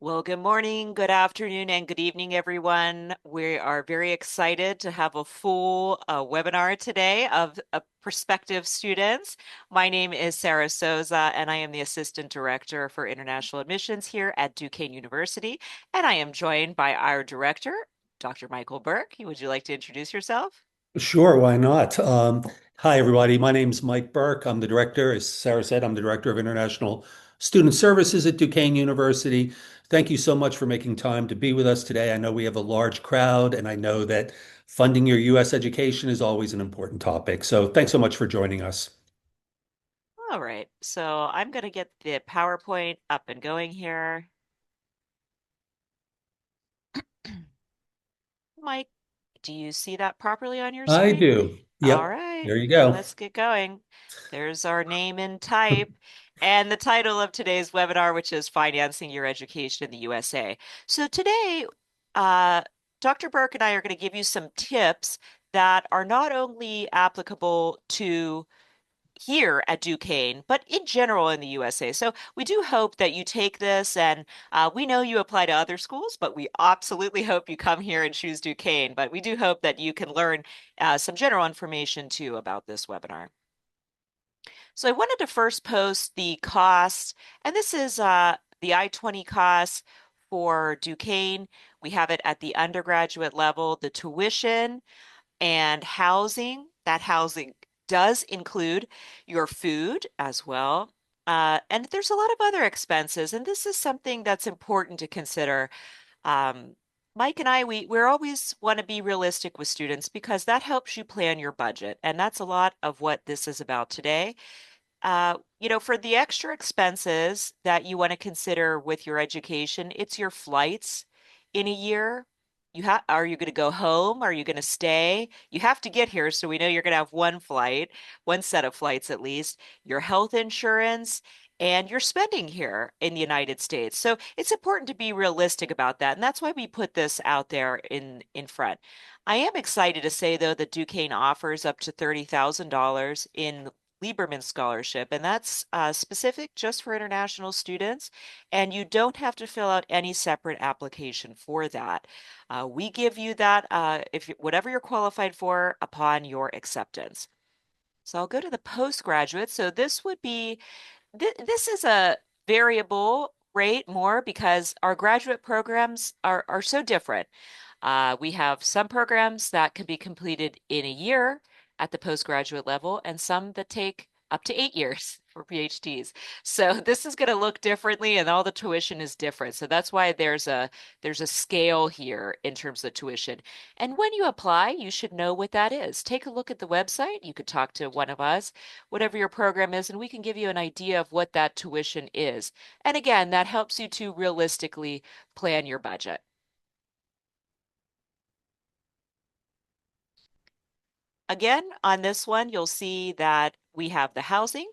Well, good morning, good afternoon, and good evening, everyone. We are very excited to have a full webinar today of prospective students. My name is Sarah Souza, and I am the Assistant Director for International Admissions here at Duquesne University. And I am joined by our director, Dr. Michael Burke. Would you like to introduce yourself? Sure, why not? Hi, everybody. My name's Mike Burke. I'm the director. As Sarah said, I'm the director of International Student Services at Duquesne University. Thank you so much for making time to be with us today. I know we have a large crowd, and I know that funding your U.S. education is always an important topic. So thanks so much for joining us. All right, so I'm going to get the PowerPoint up and going here. Mike, do you see that properly on your I screen? do. All Yep. right, There you go. let's get going. There's our name and type and the title of today's webinar, which is Financing Your Education in the USA. So today, uh, Dr. Burke and I are going to give you some tips that are not only applicable to here at Duquesne, but in general in the USA. So we do hope that you take this, and we know you apply to other schools, but we absolutely hope you come here and choose Duquesne. But we do hope that you can learn some general information too about this webinar. So I wanted to first post the cost, and this is the I-20 cost for Duquesne. We have it at the undergraduate level, the tuition and housing. That housing does include your food as well. And there's a lot of other expenses, and this is something that's important to consider. Um, Mike and I, we're always want to be realistic with students because that helps you plan your budget, and that's a lot of what this is about today. For the extra expenses that you want to consider with your education, it's your flights in a year. Are you going to go home? Are you going to stay? You have to get here, so we know you're going to have one flight, one set of flights at least, your health insurance, and your spending here in the United States. So it's important to be realistic about that, and that's why we put this out there in front. I am excited to say, though, that Duquesne offers up to $30,000 in Lieberman Scholarship, and that's specific just for international students. And you don't have to fill out any separate application for that. We give you that whatever you're qualified for upon your acceptance. So I'll go to the postgraduate. So this would be this is a variable rate more because our graduate programs are so different. We have some programs that can be completed in a year at the postgraduate level, and some that take up to 8 years for PhDs. So this is going to look differently, and all the tuition is different. So that's why there's a scale here in terms of tuition. And when you apply, you should know what that is. Take a look at the website. You could talk to one of us, whatever your program is, and we can give you an idea of what that tuition is. And again, that helps you to realistically plan your budget. Again, on this one, you'll see that we have the housing.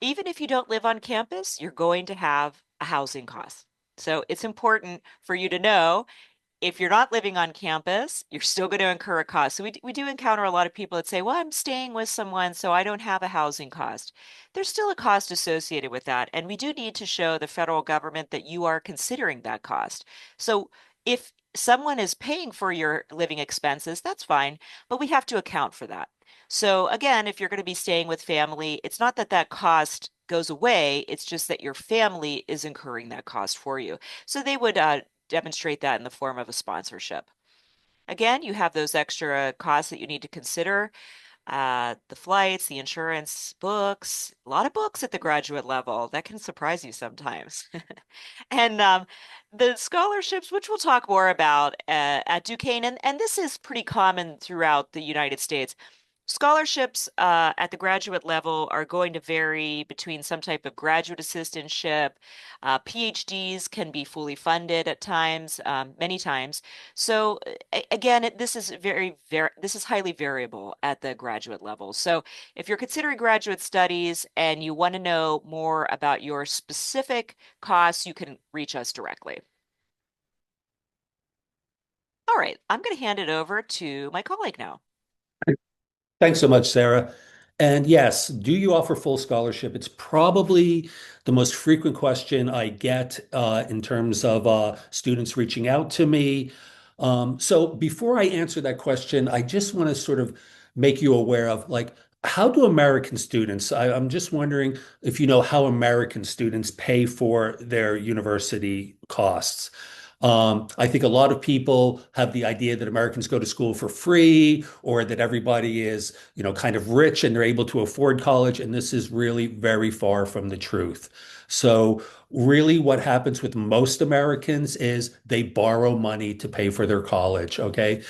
Even if you don't live on campus, you're going to have a housing cost. So it's important for you to know if you're not living on campus, you're still going to incur a cost. So we do encounter a lot of people that say, well, I'm staying with someone, so I don't have a housing cost. There's still a cost associated with that. And we do need to show the federal government that you are considering that cost. So if someone is paying for your living expenses, that's fine, but we have to account for that. So again, if you're going to be staying with family, it's not that that cost goes away, it's just that your family is incurring that cost for you. So they would demonstrate that in the form of a sponsorship. Again, you have those extra costs that you need to consider, the flights, the insurance, books, a lot of books at the graduate level. That can surprise you sometimes. And the scholarships, which we'll talk more about at Duquesne, and this is pretty common throughout the United States. Scholarships at the graduate level are going to vary between some type of graduate assistantship. PhDs can be fully funded at times, many times. So again, this is highly variable at the graduate level. So if you're considering graduate studies and you want to know more about your specific costs, you can reach us directly. All right, I'm going to hand it over to my colleague now. Thanks so much, Sarah. And yes, do you offer full scholarship? It's probably the most frequent question I get in terms of students reaching out to me. So before I answer that question, I just want to sort of make you aware of like, how do American students, I'm just wondering if you know how American students pay for their university costs. I think a lot of people have the idea that Americans go to school for free or that everybody is, kind of rich and they're able to afford college. And this is really very far from the truth. So, really, what happens with most Americans is they borrow money to pay for their college. Okay.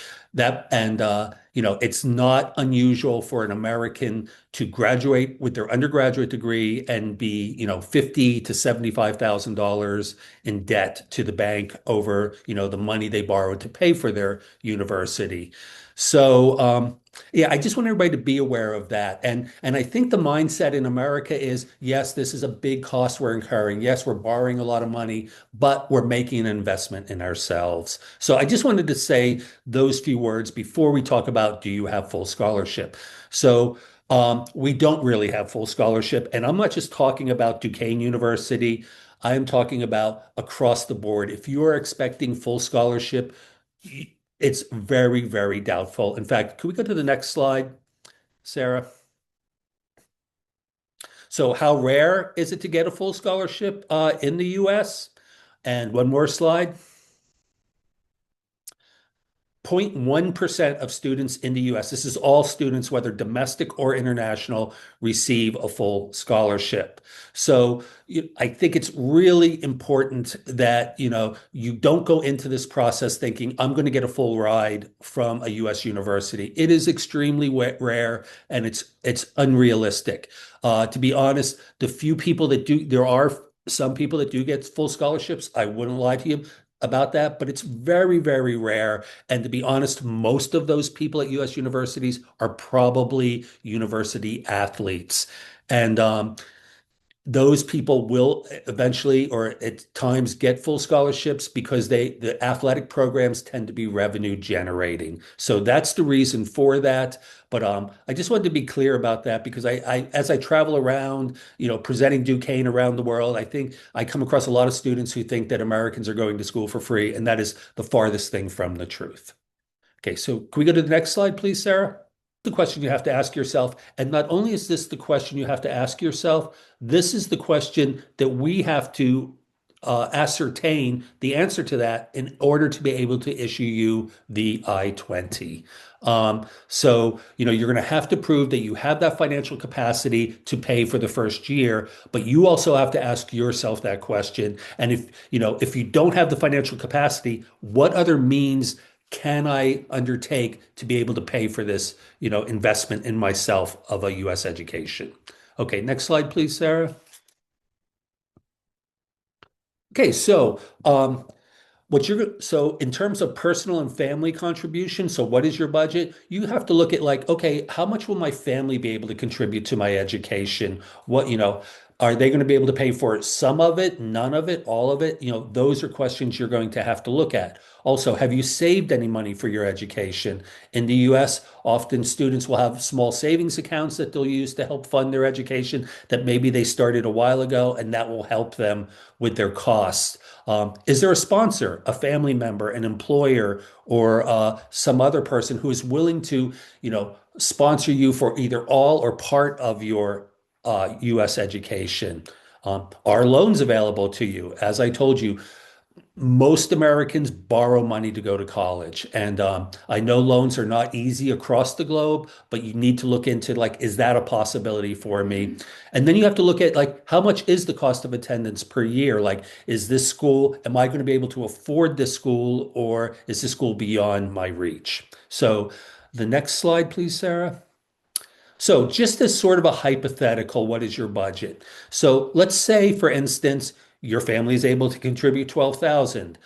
It's not unusual for an American to graduate with their undergraduate degree and be, fifty to $75,000 in debt to the bank over, the money they borrowed to pay for their university. So, yeah, I just want everybody to be aware of that. And I think the mindset in America is, yes, this is a big cost we're incurring. Yes, we're borrowing a lot of money, but we're making an investment in ourselves. So I just wanted to say those few words before we talk about do you have full scholarship? So we don't really have full scholarship. And I'm not just talking about Duquesne University. I am talking about across the board. If you are expecting full scholarship, it's very, very doubtful. In fact, can we go to the next slide, Sarah? So, how rare is it to get a full scholarship in the US? And one more slide. 0.1% of students in the US, this is all students, whether domestic or international, receive a full scholarship. So I think it's really important that, you don't go into this process thinking, I'm going to get a full ride from a US university. It is extremely rare and it's unrealistic. To be honest, the few people that do, there are some people that do get full scholarships. I wouldn't lie to you about that, but it's very, very rare. And to be honest, most of those people at US universities are probably university athletes. And those people will eventually or at times get full scholarships because the athletic programs tend to be revenue generating. So that's the reason for that. But I just wanted to be clear about that because as I travel around, presenting Duquesne around the world, I think I come across a lot of students who think that Americans are going to school for free, and that is the farthest thing from the truth. Okay, so can we go to the next slide, please, Sarah? The question you have to ask yourself. And not only is this the question you have to ask yourself, this is the question that we have to ascertain the answer to that in order to be able to issue you the I-20. You're going to have to prove that you have that financial capacity to pay for the first year, but you also have to ask yourself that question. And if you don't have the financial capacity, what other means can I undertake to be able to pay for this, investment in myself of a U.S. education? Okay, next slide, please, Sarah. Okay, so in terms of personal and family contribution, so what is your budget? You have to look at like, okay, how much will my family be able to contribute to my education? Are they going to be able to pay for some of it, none of it, all of it? Those are questions you're going to have to look at. Also, have you saved any money for your education? In the US, often students will have small savings accounts that they'll use to help fund their education that maybe they started a while ago, and that will help them with their costs. Is there a sponsor, a family member, an employer, or some other person who is willing to, sponsor you for either all or part of your U.S. education? Are loans available to you? As I told you, most Americans borrow money to go to college. And I know loans are not easy across the globe, but you need to look into like, is that a possibility for me? And then you have to look at like, how much is the cost of attendance per year? Like, is this school, am I going to be able to afford this school, or is this school beyond my reach? So the next slide, please, Sarah. So just as sort of a hypothetical, what is your budget? So let's say, for instance, your family is able to contribute 12,000.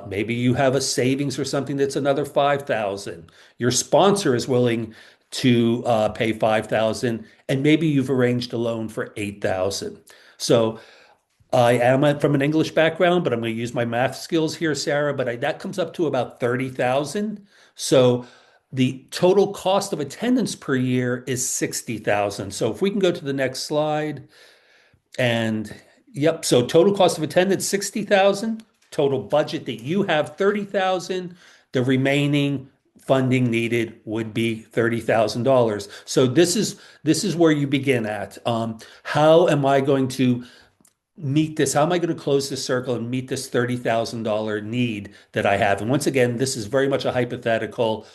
Maybe you have a savings or something that's another 5,000. Your sponsor is willing to pay 5,000, and maybe you've arranged a loan for 8,000. So I am from an English background, but I'm going to use my math skills here, Sarah. But that comes up to about 30,000. So The total cost of attendance per year is 60,000. So if we can go to the next slide and yep, so total cost of attendance 60,000, total budget that you have 30,000, the remaining funding needed would be $30,000. So this is where you begin at. How am I going to meet this? How am I going to close this circle and meet this $30,000 need that I have? And once again, this is very much a hypothetical.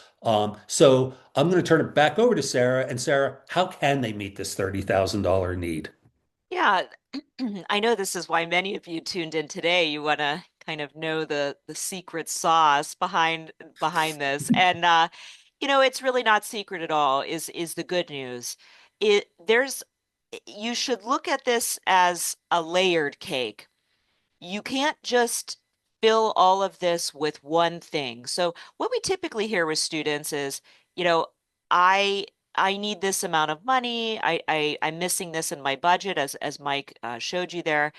So I'm going to turn it back over to Sarah. And Sarah, how can they meet this $30,000 need? Yeah, I know this is why many of you tuned in today. You want to kind of know the secret sauce behind this. And it's really not secret at all, is the good news. You should look at this as a layered cake. You can't just fill all of this with one thing. So what we typically hear with students is, you know, I I need this amount of money. I'm missing this in my budget, as Mike showed you there.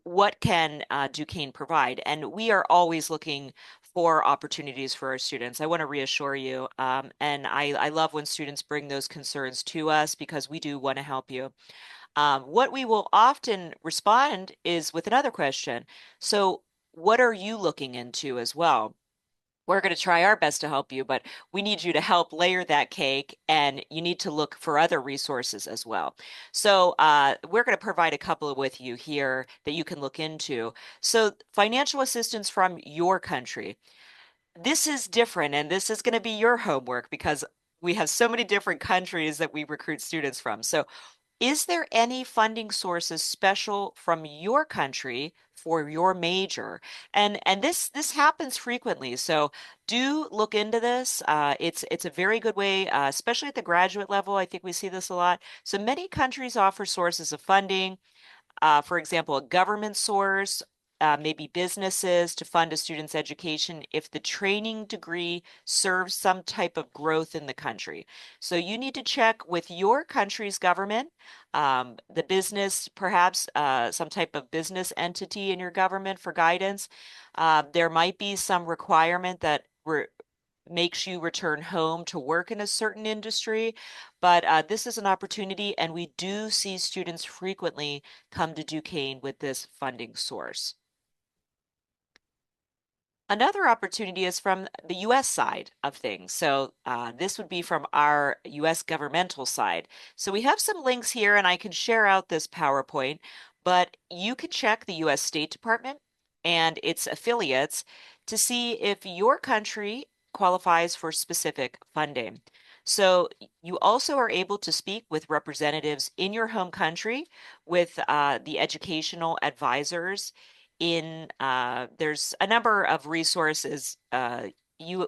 What can Duquesne provide? And we are always looking for opportunities for our students. I want to reassure you, and I love when students bring those concerns to us because we do want to help you. What we will often respond is with another question. So, what are you looking into as well? We're going to try our best to help you, but we need you to help layer that cake, and you need to look for other resources as well. So, we're going to provide a couple with you here that you can look into. So, financial assistance from your country. This is different, and this is going to be your homework because we have so many different countries that we recruit students from. So, is there any funding sources special from your country for your major? And this happens frequently. So do look into this. It's a very good way, especially at the graduate level. I think we see this a lot. So many countries offer sources of funding, for example, a government source, maybe businesses to fund a student's education if the training degree serves some type of growth in the country. So you need to check with your country's government, the business, perhaps some type of business entity in your government for guidance. There might be some requirement that makes you return home to work in a certain industry. But this is an opportunity, and we do see students frequently come to Duquesne with this funding source. Another opportunity is from the US side of things. So this would be from our US governmental side. So we have some links here, and I can share out this PowerPoint, but you can check the US State Department and its affiliates to see if your country qualifies for specific funding. So you also are able to speak with representatives in your home country, with the educational advisors in there's a number of resources, you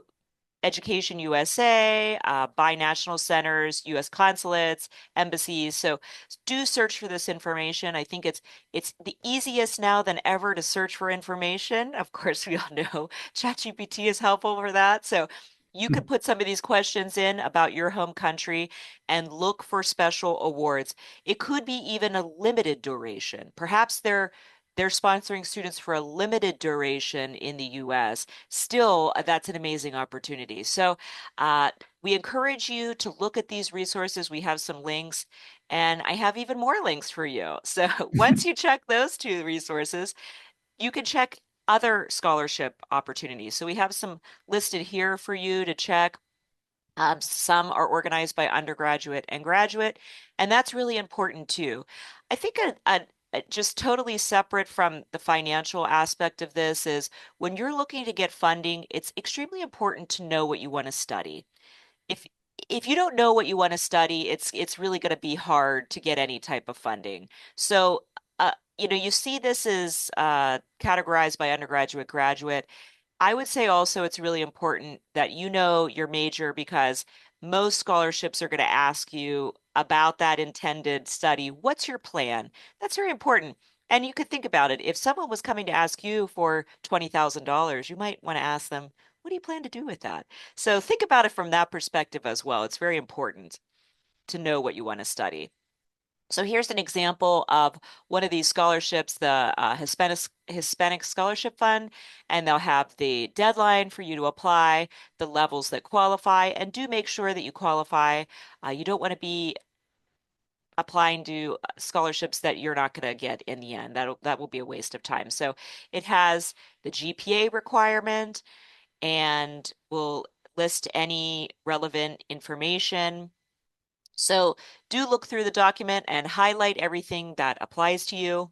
Education USA, binational centers, US consulates, embassies. So do search for this information. I think it's the easiest now than ever to search for information. Of course, we all know ChatGPT is helpful for that. So you could put some of these questions in about your home country and look for special awards. It could be even a limited duration. Perhaps they're sponsoring students for a limited duration in the US. Still, that's an amazing opportunity. So we encourage you to look at these resources. We have some links, and I have even more links for you. So once you check those two resources, you can check other scholarship opportunities. So we have some listed here for you to check. Some are organized by undergraduate and graduate, and that's really important too. I think just totally separate from the financial aspect of this is when you're looking to get funding, it's extremely important to know what you want to study. If if you don't know what you want to study, it's really going to be hard to get any type of funding. So, you see this is categorized by undergraduate, graduate. I would say also it's really important that you know your major because most scholarships are going to ask you about that intended study. What's your plan? That's very important. And you could think about it. If someone was coming to ask you for $20,000, you might want to ask them, what do you plan to do with that? So think about it from that perspective as well. It's very important to know what you want to study. So here's an example of one of these scholarships, the Hispanic Scholarship Fund, and they'll have the deadline for you to apply, the levels that qualify, and do make sure that you qualify. You don't want to be applying to scholarships that you're not going to get in the end. That will be a waste of time. So it has the GPA requirement and will list any relevant information. So do look through the document and highlight everything that applies to you.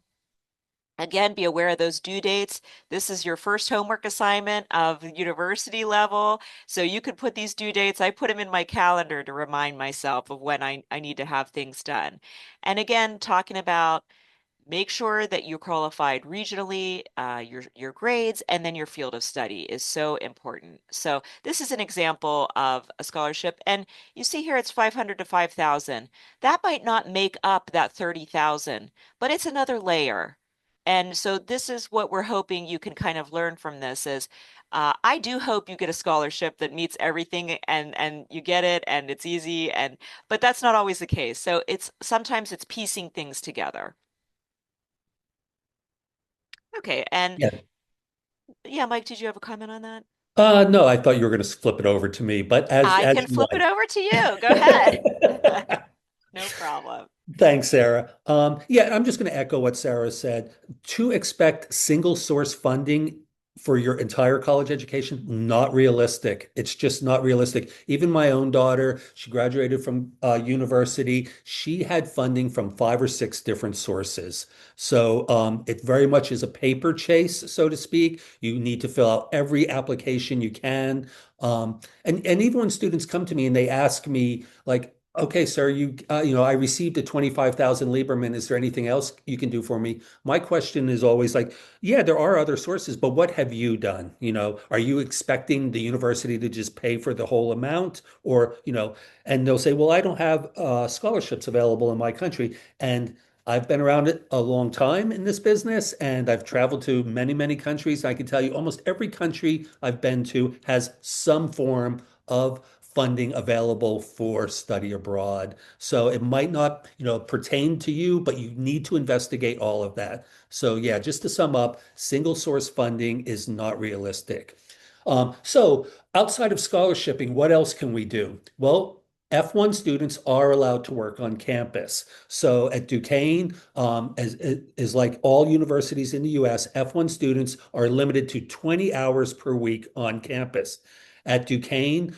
Again, be aware of those due dates. This is your first homework assignment of university level. So you could put these due dates. I put them in my calendar to remind myself of when I need to have things done. And again, talking about make sure that you qualified regionally, your grades, and then your field of study is so important. So this is an example of a scholarship, and you see here it's 500 to 5,000. That might not make up that 30,000, but it's another layer. And so this is what we're hoping you can kind of learn from this is I do hope you get a scholarship that meets everything and you get it and it's easy and but that's not always the case. So it's sometimes it's piecing things together. Okay, and Yeah. yeah, Mike, did you have a comment on that? No, I thought you were going to flip it over to me, but I as can you flip it over to you. Go ahead. like. No problem. Thanks, Sarah. Yeah, I'm just going to echo what Sarah said. To expect single source funding for your entire college education, not realistic. It's just not realistic. Even my own daughter, she graduated from university. She had funding from 5 or 6 different sources. So it very much is a paper chase, so to speak. You need to fill out every application you can. And even when students come to me and they ask me, like, okay, sir, I received a 25,000 Lieberman. Is there anything else you can do for me? My question is always like, yeah, there are other sources, but what have you done? Are you expecting the university to just pay for the whole amount? And they'll say, well, I don't have scholarships available in my country. And I've been around it a long time in this business, and I've traveled to many, many countries. I can tell you almost every country I've been to has some form of funding available for study abroad. So it might not, pertain to you, but you need to investigate all of that. So yeah, just to sum up, single source funding is not realistic. So outside of scholarshiping, what else can we do? Well, F1 students are allowed to work on campus. So at Duquesne, as like all universities in the US, F1 students are limited to 20 hours per week on campus. At Duquesne,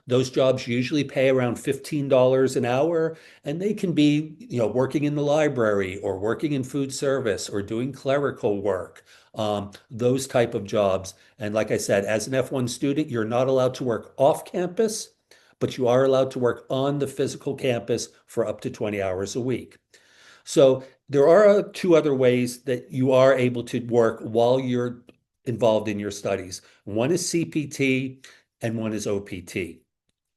those jobs usually pay around $15 an hour, and they can be, working in the library or working in food service or doing clerical work, those type of jobs. And like I said, as an F1 student, you're not allowed to work off campus, but you are allowed to work on the physical campus for up to 20 hours a week. So there are 2 other ways that you are able to work while you're involved in your studies. One is CPT and one is OPT.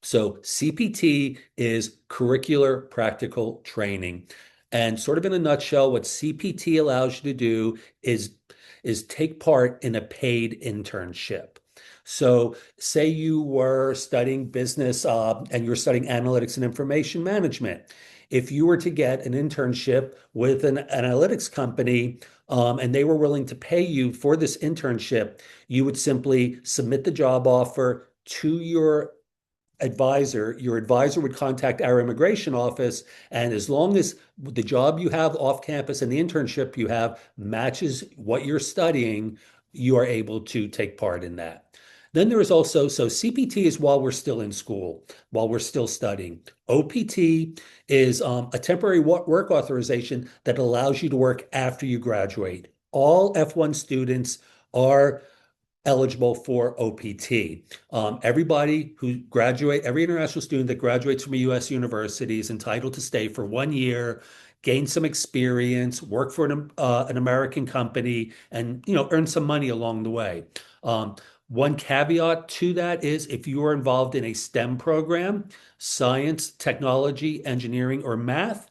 So CPT is curricular practical training. And sort of in a nutshell, what CPT allows you to do is take part in a paid internship. So say you were studying business and you're studying analytics and information management. If you were to get an internship with an analytics company and they were willing to pay you for this internship, you would simply submit the job offer to your advisor would contact our immigration office. And as long as the job you have off campus and the internship you have matches what you're studying, you are able to take part in that. Then there is also, so CPT is while we're still in school, while we're still studying. OPT is a temporary work authorization that allows you to work after you graduate. All F1 students are eligible for OPT. Every international student that graduates from a U.S. university is entitled to stay for 1 year, gain some experience, work for an American company, and earn some money along the way. One caveat to that is if you are involved in a STEM program, science, technology, engineering, or math,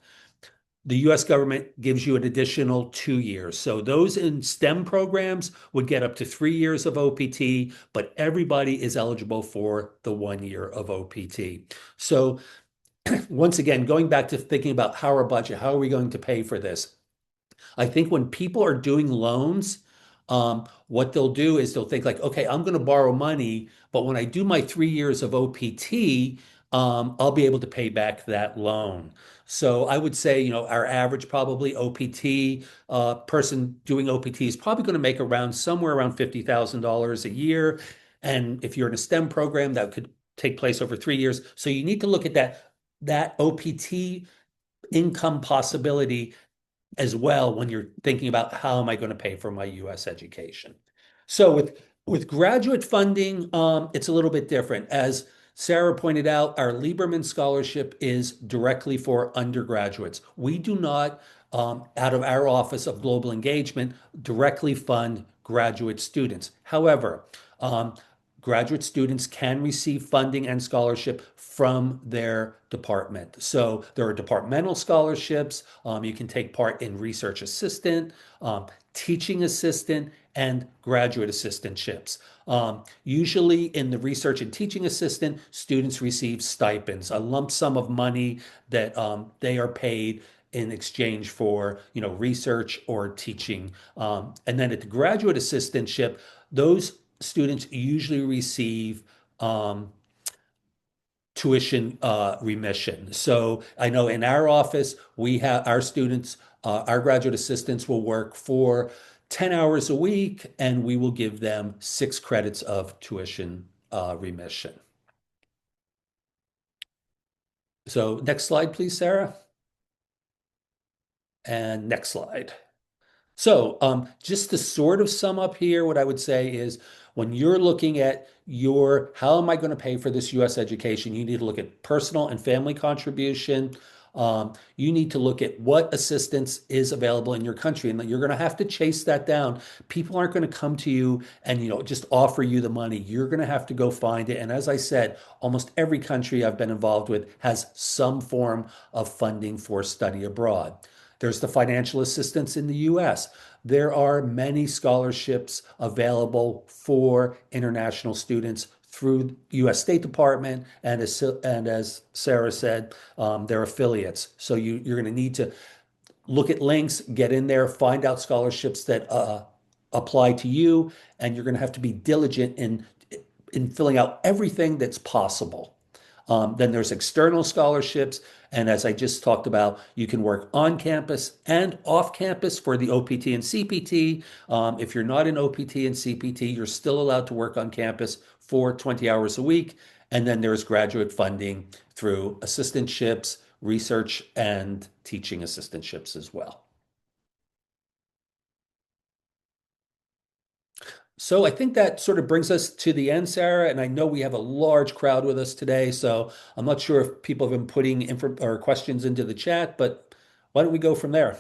the US government gives you an additional 2 years. So those in STEM programs would get up to 3 years of OPT, but everybody is eligible for the 1 year of OPT. So once again, going back to thinking about how our budget, how are we going to pay for this? I think when people are doing loans, what they'll do is they'll think like, okay, I'm going to borrow money, but when I do my 3 years of OPT, I'll be able to pay back that loan. So I would say, our average probably OPT person doing OPT is probably going to make around somewhere around $50,000 a year. And if you're in a STEM program, that could take place over 3 years. So you need to look at that OPT income possibility as well when you're thinking about how am I going to pay for my U.S. education. So with graduate funding, it's a little bit different. As Sarah pointed out, our Lieberman Scholarship is directly for undergraduates. We do not, out of our Office of Global Engagement, directly fund graduate students. However, graduate students can receive funding and scholarship from their department. So there are departmental scholarships. You can take part in research assistant, teaching assistant, and graduate assistantships. Usually in the research and teaching assistant, students receive stipends, a lump sum of money that they are paid in exchange for, research or teaching. And then at the graduate assistantship, those students usually receive tuition remission. So I know in our office, we have our students, our graduate assistants will work for 10 hours a week, and we will give them 6 credits of tuition remission. So next slide, please, Sarah. And next slide. So, just to sort of sum up here, what I would say is when you're looking at how am I going to pay for this U.S. education, you need to look at personal and family contribution. You need to look at what assistance is available in your country, and you're going to have to chase that down. People aren't going to come to you and, just offer you the money. You're going to have to go find it. And as I said, almost every country I've been involved with has some form of funding for study abroad. There's the financial assistance in the US. There are many scholarships available for international students through US State Department and as Sarah said, their affiliates. So you're going to need to look at links, get in there, find out scholarships that apply to you, and you're going to have to be diligent in filling out everything that's possible. Then there's external scholarships. And as I just talked about, you can work on campus and off campus for the OPT and CPT. If you're not in OPT and CPT, you're still allowed to work on campus for 20 hours a week. And then there's graduate funding through assistantships, research, and teaching assistantships as well. So I think that sort of brings us to the end, Sarah. And I know we have a large crowd with us today, so I'm not sure if people have been putting info or questions into the chat, but why don't we go from there?